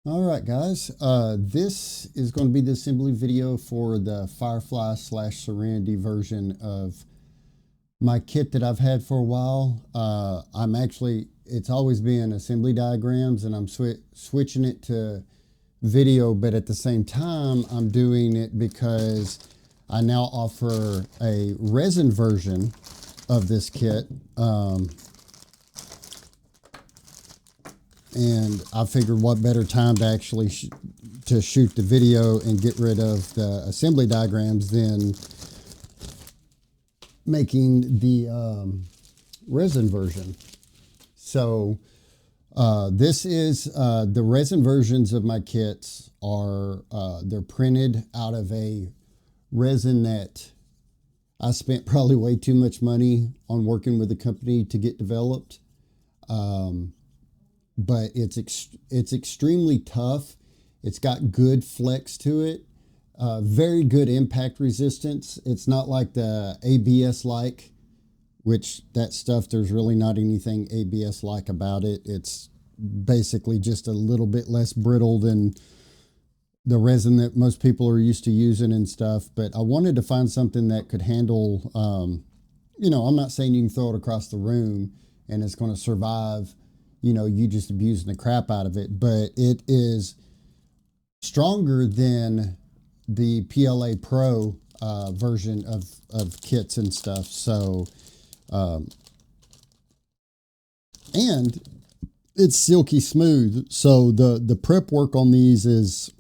All right, guys. This is going to be the assembly video for the Firefly slash Serenity version of my kit that I've had for a while. It's always been assembly diagrams, and I'm switching it to video, but at the same time, I'm doing it because I now offer a resin version of this kit. And I figured what better time to actually to shoot the video and get rid of the assembly diagrams than making the resin version. So this is the resin versions of my kits are they're printed out of a resin that I spent probably way too much money on working with the company to get developed. But it's extremely tough. It's got good flex to it, very good impact resistance. It's not like the ABS like, which that stuff, there's really not anything ABS like about it. It's basically just a little bit less brittle than the resin that most people are used to using and stuff. But I wanted to find something that could handle, I'm not saying you can throw it across the room and it's going to survive, you just abusing the crap out of it, but it is stronger than the PLA Pro version of kits and stuff. So, and it's silky smooth. So the prep work on these is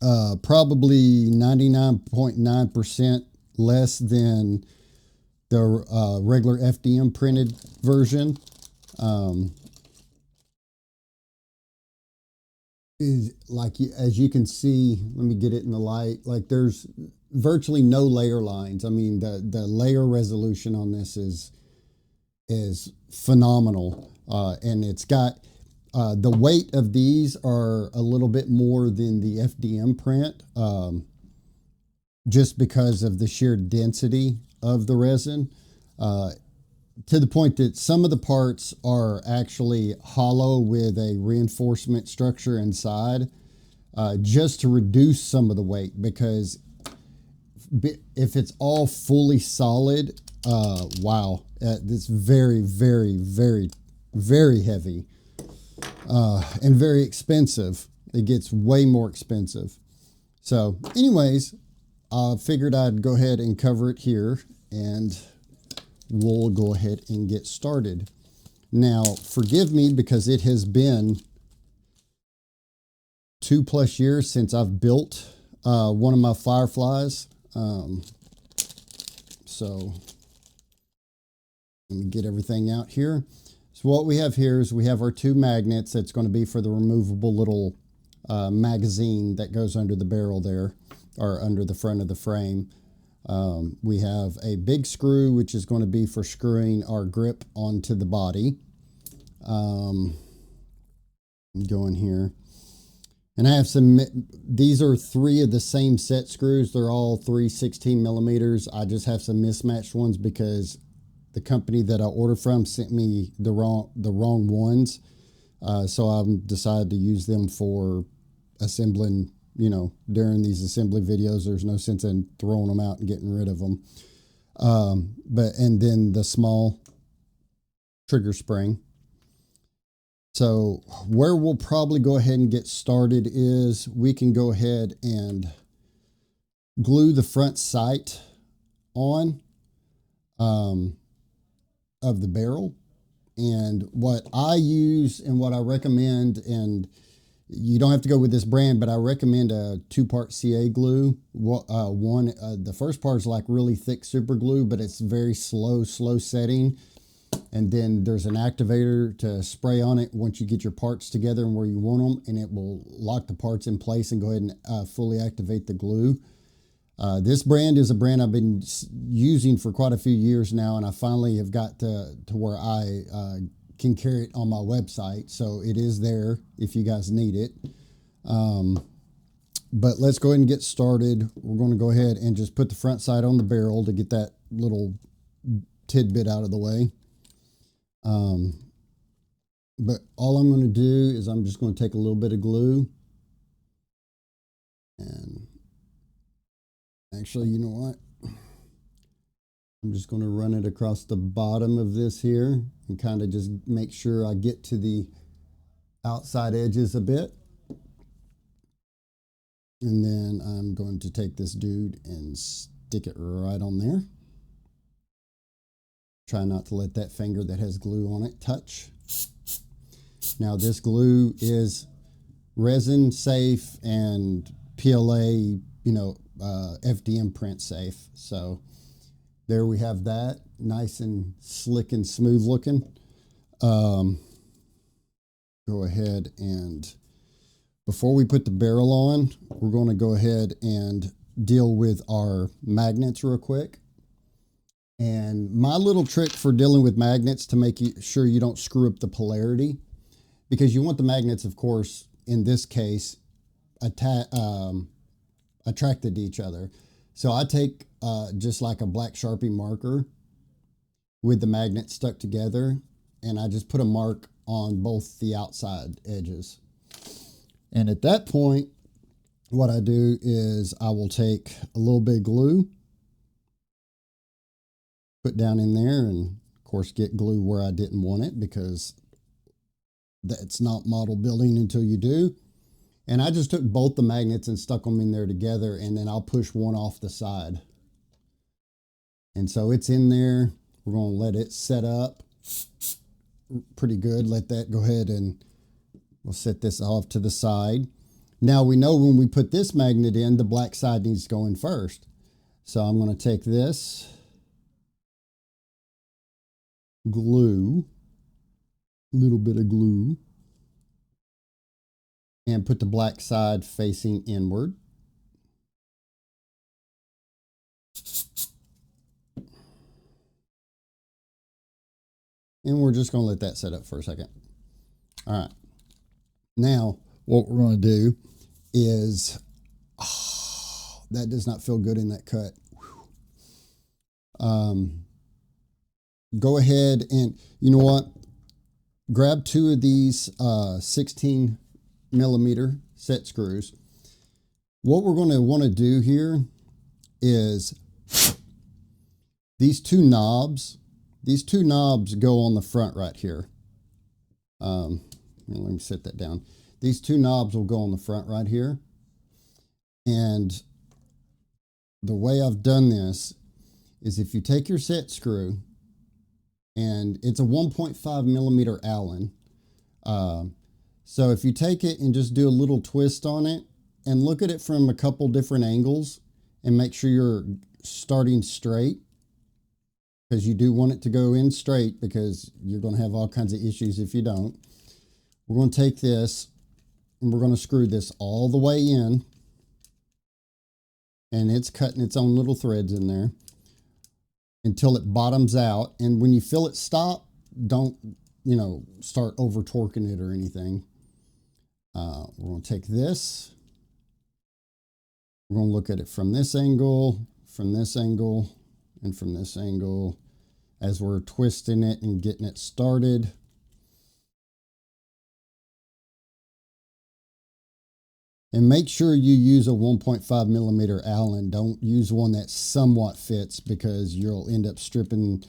probably 99.9% less than the regular FDM printed version. Is like, as you can see, let me get it in the light, like there's virtually no layer lines. I mean, the layer resolution on this is phenomenal, and it's got the weight of these are a little bit more than the FDM print, just because of the sheer density of the resin, to the point that some of the parts are actually hollow with a reinforcement structure inside, just to reduce some of the weight, because if it's all fully solid, wow, it's very, very, very, very heavy, and very expensive. It gets way more expensive. So anyways, I figured I'd go ahead and cover it here, and we'll go ahead and get started. Now, forgive me because it has been 2+ years since I've built one of my Fireflies. So let me get everything out here. So what we have here is we have our 2 magnets. That's going to be for the removable little magazine that goes under the barrel there, or under the front of the frame. We have a big screw, which is going to be for screwing our grip onto the body. Go in here. And I have these are 3 of the same set screws. They're all 3 16 millimeters. I just have some mismatched ones because the company that I ordered from sent me the wrong ones. So I've decided to use them for assembling. During these assembly videos, there's no sense in throwing them out and getting rid of them. And then the small trigger spring. So where we'll probably go ahead and get started is we can go ahead and glue the front sight on of the barrel. And what I use and what I recommend, and you don't have to go with this brand, but I recommend a 2-part CA glue. The first part is like really thick super glue, but it's very slow setting. And then there's an activator to spray on it once you get your parts together and where you want them, and it will lock the parts in place and go ahead and fully activate the glue. This brand is a brand I've been using for quite a few years now, and I finally have got to where I can carry it on my website, so it is there if you guys need it. But let's go ahead and get started. We're going to go ahead and just put the front sight on the barrel to get that little tidbit out of the way. But all I'm going to do is I'm just going to take a little bit of glue and actually, you know what? I'm just going to run it across the bottom of this here and kind of just make sure I get to the outside edges a bit. And then I'm going to take this dude and stick it right on there. Try not to let that finger that has glue on it touch. Now this glue is resin safe and PLA, FDM print safe. So there we have that, nice and slick and smooth looking. Go ahead and before we put the barrel on, we're going to go ahead and deal with our magnets real quick. And my little trick for dealing with magnets to make sure you don't screw up the polarity, because you want the magnets, of course, in this case, attracted to each other. So I take just like a black Sharpie marker with the magnets stuck together, and I just put a mark on both the outside edges. And at that point, what I do is I will take a little bit of glue, put down in there, and of course get glue where I didn't want it, because that's not model building until you do. And I just took both the magnets and stuck them in there together, and then I'll push one off the side. And so it's in there. We're going to let it set up pretty good. Let that go ahead, and we'll set this off to the side. Now we know when we put this magnet in, the black side needs to go in first. So I'm going to take this glue, a little bit of glue, and put the black side facing inward. And we're just going to let that set up for a second. All right. Now, what we're going to do is, that does not feel good in that cut. Go ahead and, you know what? Grab two of these 16 millimeter set screws. What we're going to want to do here is these two knobs go on the front right here. Let me set that down. These two knobs will go on the front right here. And the way I've done this is if you take your set screw, and it's a 1.5 millimeter Allen. So if you take it and just do a little twist on it and look at it from a couple different angles and make sure you're starting straight, because you do want it to go in straight, because you're going to have all kinds of issues if you don't. We're going to take this and we're going to screw this all the way in, and it's cutting its own little threads in there until it bottoms out. And when you feel it stop, don't, start over torquing it or anything. We're going to take this. We're going to look at it from this angle, and from this angle as we're twisting it and getting it started. And make sure you use a 1.5 millimeter Allen. Don't use one that somewhat fits, because you'll end up stripping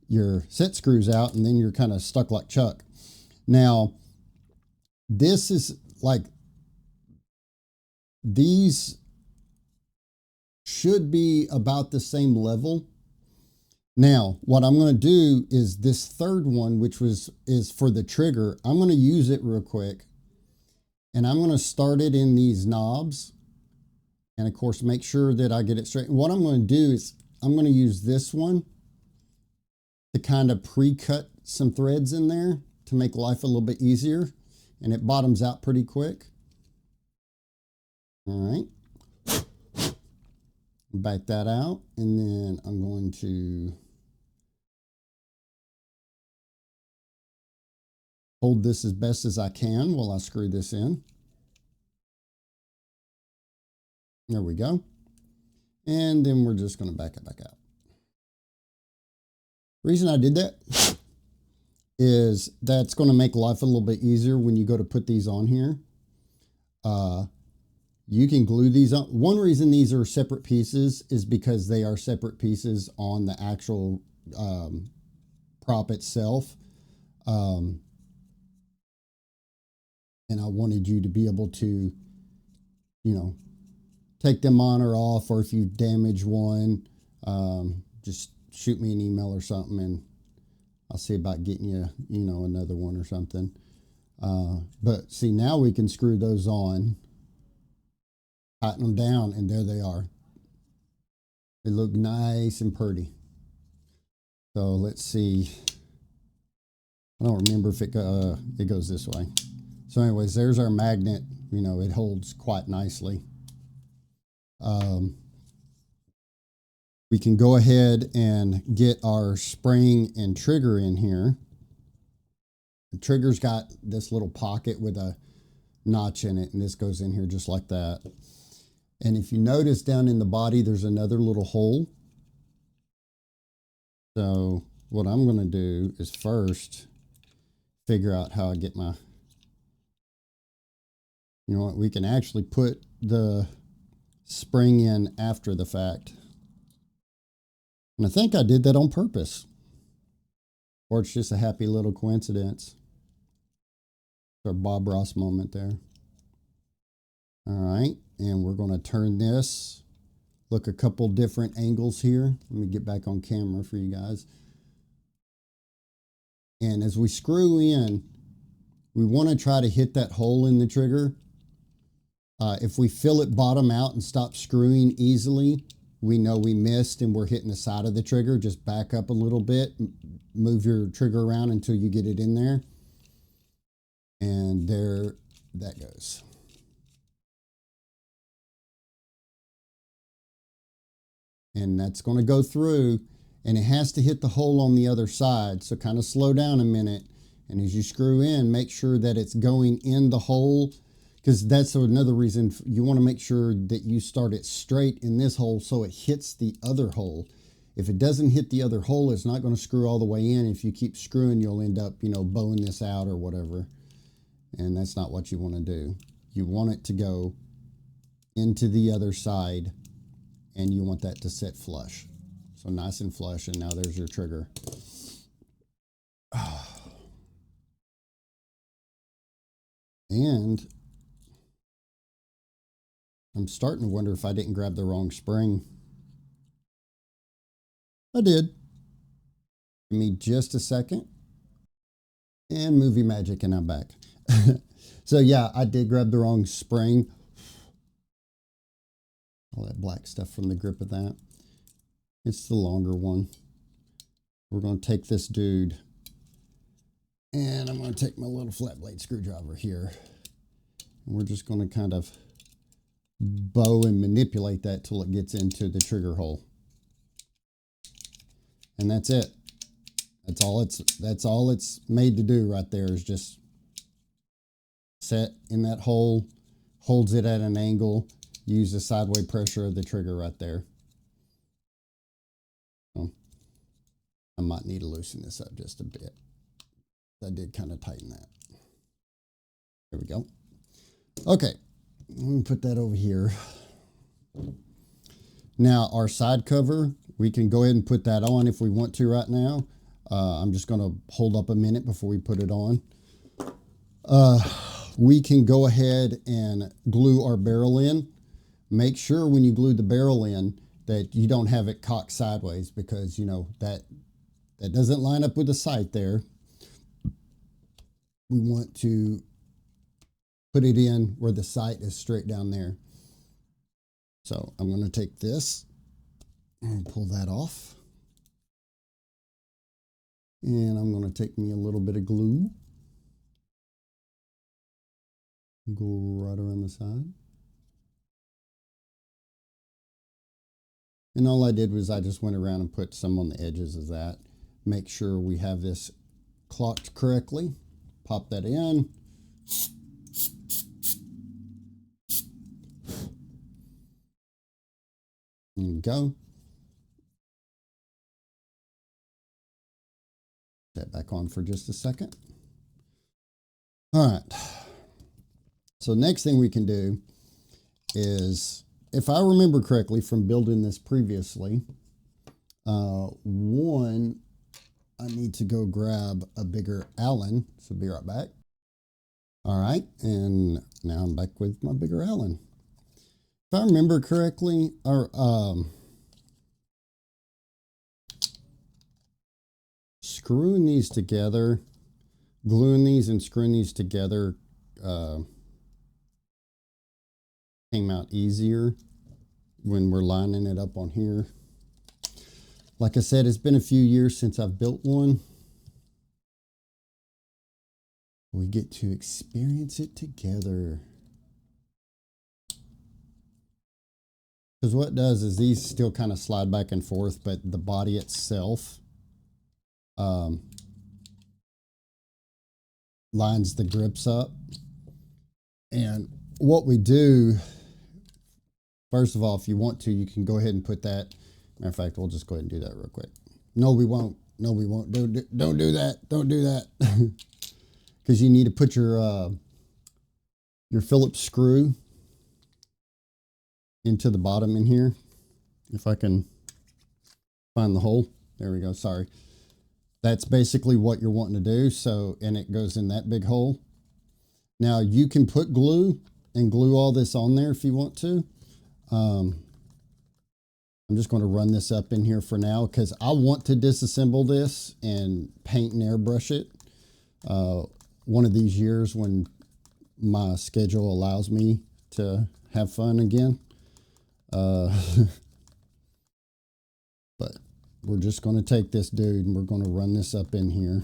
your set screws out and then you're kind of stuck like Chuck. Now, this is like, these should be about the same level. Now, what I'm going to do is this third one, which is for the trigger, I'm going to use it real quick. And I'm going to start it in these knobs. And of course, make sure that I get it straight. And what I'm going to do is I'm going to use this one to kind of pre-cut some threads in there to make life a little bit easier. And it bottoms out pretty quick. All right. Back that out. And then I'm going to hold this as best as I can while I screw this in. There we go. And then we're just going to back it back out. The reason I did that is that's going to make life a little bit easier when you go to put these on here. You can glue these on. One reason these are separate pieces is because they are separate pieces on the actual prop itself. And I wanted you to be able to, you know, take them on or off, or if you damage one, just shoot me an email or something and I'll see about getting you, you know, another one or something. But see, now we can screw those on, tighten them down, and there they are. They look nice and pretty. So let's see. I don't remember if it goes this way. So anyways, there's our magnet. You know, it holds quite nicely. We can go ahead and get our spring and trigger in here. The trigger's got this little pocket with a notch in it, and this goes in here just like that. And if you notice down in the body, there's another little hole. So what I'm going to do is first figure out how I get my, you know what, we can actually put the spring in after the fact. And I think I did that on purpose. Or it's just a happy little coincidence. It's our Bob Ross moment there. All right, and we're going to turn this, look a couple different angles here. Let me get back on camera for you guys. And as we screw in, we want to try to hit that hole in the trigger. If we feel it bottom out and stop screwing easily, we know we missed and we're hitting the side of the trigger. Just back up a little bit, move your trigger around until you get it in there. And there that goes. And that's going to go through, and it has to hit the hole on the other side. So kind of slow down a minute. And as you screw in, make sure that it's going in the hole, because that's another reason you want to make sure that you start it straight in this hole so it hits the other hole. If it doesn't hit the other hole, it's not going to screw all the way in. If you keep screwing, you'll end up, you know, bowing this out or whatever. And that's not what you want to do. You want it to go into the other side, and you want that to sit flush. So nice and flush, and now there's your trigger. And I'm starting to wonder if I didn't grab the wrong spring. I did. Give me just a second. And movie magic, and I'm back. So yeah, I did grab the wrong spring. All that black stuff from the grip of that. It's the longer one. We're going to take this dude, and I'm going to take my little flat blade screwdriver here. And we're just going to kind of bow and manipulate that till it gets into the trigger hole. And that's it. That's all it's made to do right there, is just set in that hole, holds it at an angle, use the sideway pressure of the trigger right there. So I might need to loosen this up just a bit. I did kind of tighten that. There we go. Okay, let me put that over here. Now our side cover, we can go ahead and put that on if we want to right now. I'm just going to hold up a minute before we put it on. We can go ahead and glue our barrel in. Make sure when you glue the barrel in that you don't have it cocked sideways, because you know that doesn't line up with the sight there. We want to put it in where the sight is straight down there. So I'm going to take this and pull that off. And I'm going to take me a little bit of glue. Go right around the side. And all I did was I just went around and put some on the edges of that. Make sure we have this clocked correctly. Pop that in. There you go. that back on for just a second. All right. So next thing we can do is, if I remember correctly from building this previously, one, I need to go grab a bigger Allen. So be right back. All right, and now I'm back with my bigger Allen. If I remember correctly, or screwing these together, gluing these and screwing these together came out easier when we're lining it up on here. Like I said, it's been a few years since I've built one. We get to experience it together. Because what it does is these still kind of slide back and forth, but the body itself lines the grips up. And what we do, first of all, if you want to, you can go ahead and put that. Matter of fact, we'll just go ahead and do that real quick. No, we won't. No, we won't. Don't do that. Don't do that. Because you need to put your Phillips screw into the bottom in here. If I can find the hole. There we go. Sorry. That's basically what you're wanting to do. So, and it goes in that big hole. Now you can put glue and glue all this on there if you want to. I'm just going to run this up in here for now because I want to disassemble this and paint and airbrush it. One of these years when my schedule allows me to have fun again. But we're just going to take this dude and we're going to run this up in here.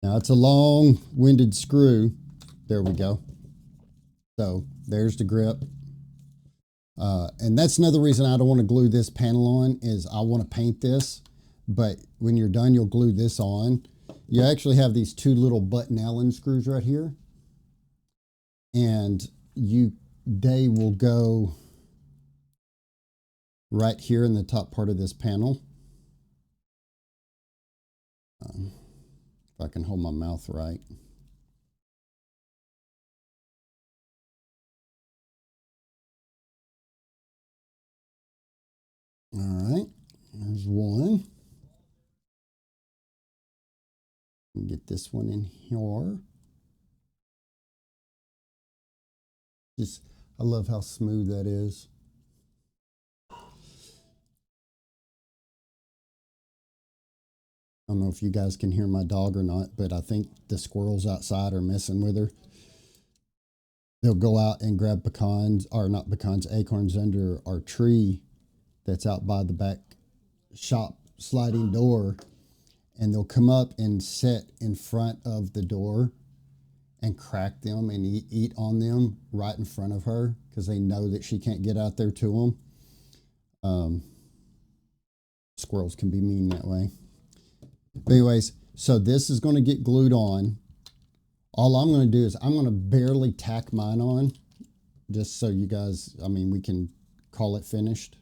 Now it's a long-winded screw. There we go. So there's the grip. And that's another reason I don't want to glue this panel on is I want to paint this. But when you're done, you'll glue this on. You actually have these two little button Allen screws right here. And they will go right here in the top part of this panel. If I can hold my mouth right. All right, there's one. Get this one in here. I love how smooth that is. I don't know if you guys can hear my dog or not, but I think the squirrels outside are messing with her. They'll go out and grab pecans, or not pecans, acorns under our tree that's out by the back shop sliding door. And they'll come up and sit in front of the door and crack them and eat on them right in front of her because they know that she can't get out there to them. Squirrels can be mean that way. But anyways, so this is going to get glued on. All I'm going to do is I'm going to barely tack mine on just so you guys, I mean, we can call it finished.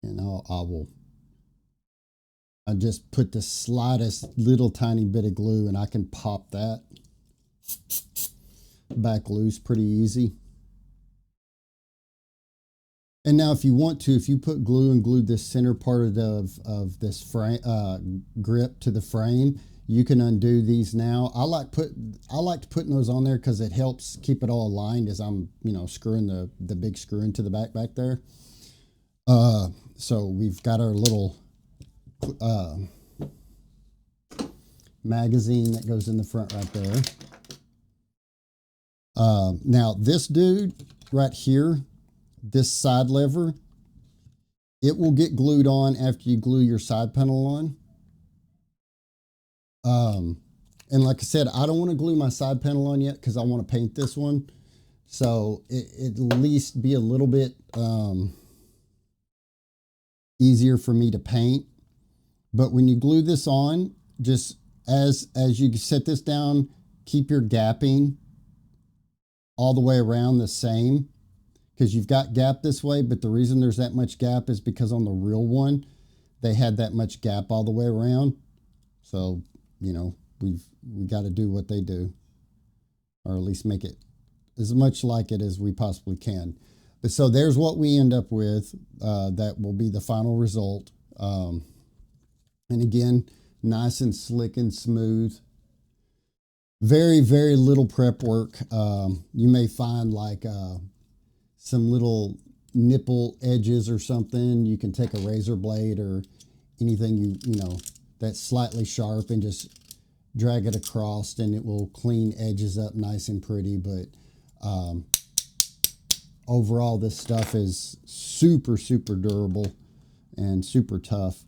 And I just put the slightest little tiny bit of glue and I can pop that back loose pretty easy. And now if you want to, if you put glue and glue this center part of this frame, grip to the frame, you can undo these now. I like putting those on there because it helps keep it all aligned as I'm, screwing the big screw into the back there. So we've got our little magazine that goes in the front right there. Now this dude right here, this side lever, it will get glued on after you glue your side panel on. And like I said, I don't want to glue my side panel on yet because I want to paint this one. So it at least be a little bit easier for me to paint. But when you glue this on, just as you set this down, keep your gapping all the way around the same, because you've got gap this way, but the reason there's that much gap is because on the real one, they had that much gap all the way around. So, you know, we got to do what they do, or at least make it as much like it as we possibly can. But so there's what we end up with. That will be the final result. And again, nice and slick and smooth. Very, very little prep work. You may find like some little nipple edges or something. You can take a razor blade or anything you know that's slightly sharp and just drag it across, and it will clean edges up nice and pretty. But overall, this stuff is super, super durable and super tough.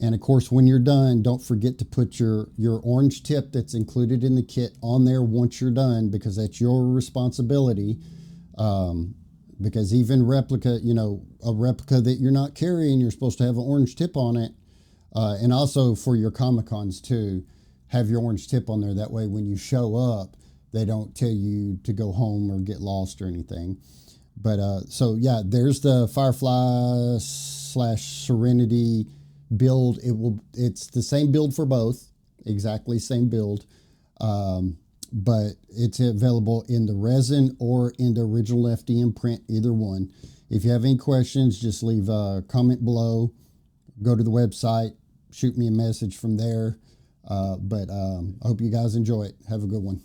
And of course, when you're done, don't forget to put your orange tip that's included in the kit on there once you're done, because that's your responsibility. Because even replica, you know, a replica that you're not carrying, you're supposed to have an orange tip on it. And also for your Comic-Cons too, have your orange tip on there. That way when you show up, they don't tell you to go home or get lost or anything. But so yeah, there's the Firefly / Serenity build. It's the same build for both, exactly same build, but it's available in the resin or in the original FDM print, either one. If you have any questions, just leave a comment below, go to the website, shoot me a message from there. But I hope you guys enjoy it. Have a good one.